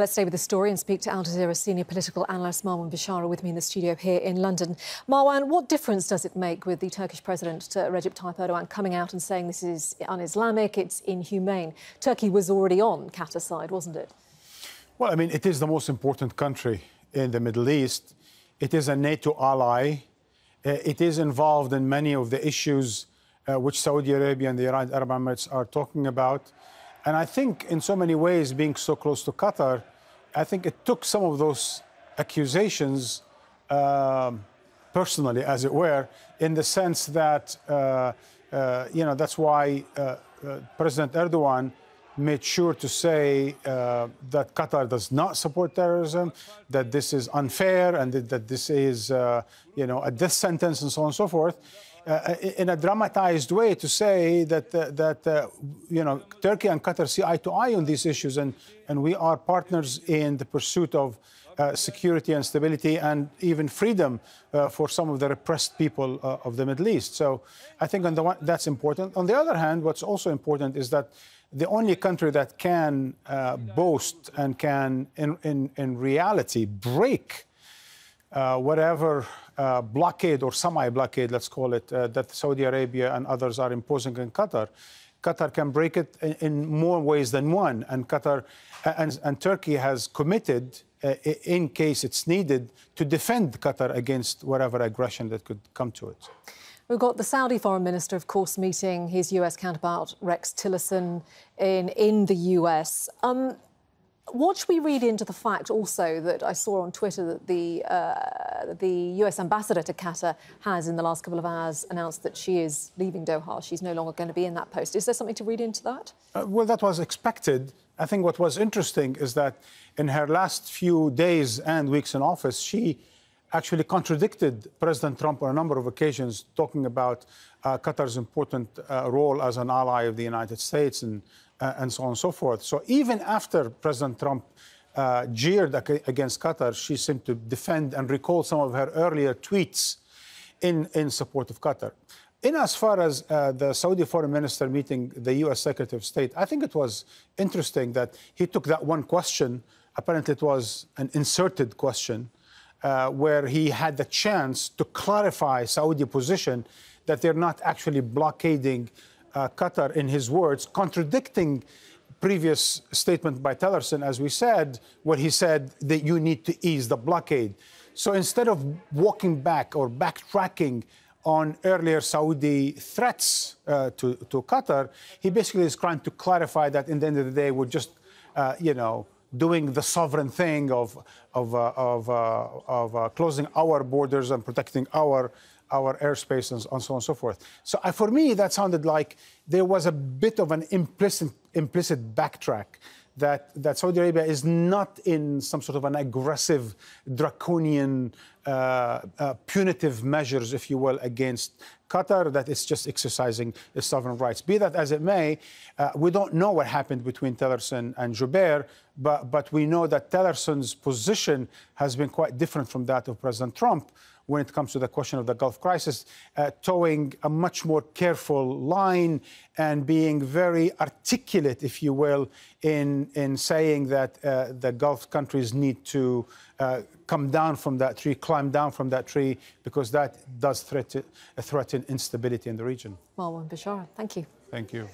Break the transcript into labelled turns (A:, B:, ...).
A: Let's stay with the story and speak to Al Jazeera senior political analyst Marwan Bishara with me in the studio here in London. Marwan, what difference does it make with the Turkish President Recep Tayyip Erdogan coming out and saying this is un-Islamic, it's inhumane? Turkey was already on Qatar's side, wasn't it?
B: Well, I mean, it is the most important country in the Middle East. It is a NATO ally. It is involved in many of the issues which Saudi Arabia and the United Arab Emirates are talking about. And I think in so many ways, being so close to Qatar, I think it took some of those accusations personally, as it were, in the sense that, that's why President Erdogan made sure to say that Qatar does not support terrorism, that this is unfair, and that this is, a death sentence, and so on and so forth, in a dramatized way, to say that Turkey and Qatar see eye to eye on these issues, and we are partners in the pursuit of security and stability and even freedom for some of the repressed people of the Middle East. So I think on the one, that's important. On the other hand, what's also important is that the only country that can boast and can, in reality, break whatever blockade or semi-blockade, let's call it, that Saudi Arabia and others are imposing in Qatar. Qatar can break it in more ways than one, and Qatar and Turkey has committed, in case it's needed, to defend Qatar against whatever aggression that could come to it.
A: We've got the Saudi Foreign Minister, of course, meeting his US counterpart, Rex Tillerson, in the US. What should we read into the fact also that I saw on Twitter that the US ambassador to Qatar has, in the last couple of hours, announced that she is leaving Doha. She's no longer going to be in that post. Is there something to read into that?
B: Well, that was expected. I think what was interesting is that in her last few days and weeks in office, she actually contradicted President Trump on a number of occasions, talking about Qatar's important role as an ally of the United States and so on and so forth. So even after President Trump jeered against Qatar, she seemed to defend and recall some of her earlier tweets in support of Qatar. In as far as the Saudi Foreign Minister meeting the US Secretary of State, I think it was interesting that he took that one question, apparently it was an inserted question, where he had the chance to clarify Saudi position that they're not actually blockading Qatar, in his words, contradicting previous statement by Tillerson, as we said, where he said that you need to ease the blockade. So instead of walking back or backtracking on earlier Saudi threats to Qatar, he basically is trying to clarify that in the end of the day, we're just, doing the sovereign thing of closing our borders and protecting our airspace and so on and so forth. So for me, that sounded like there was a bit of an implicit backtrack that Saudi Arabia is not in some sort of an aggressive, draconian, punitive measures, if you will, against Qatar, that it's just exercising its sovereign rights. Be that as it may, we don't know what happened between Tillerson and Jubeir, but we know that Tillerson's position has been quite different from that of President Trump when it comes to the question of the Gulf crisis, towing a much more careful line and being very articulate, if you will, in saying that the Gulf countries need to come down from that tree, climb down from that tree, because that does threaten instability in the region.
A: Marwan Bishara, thank you.
B: Thank you.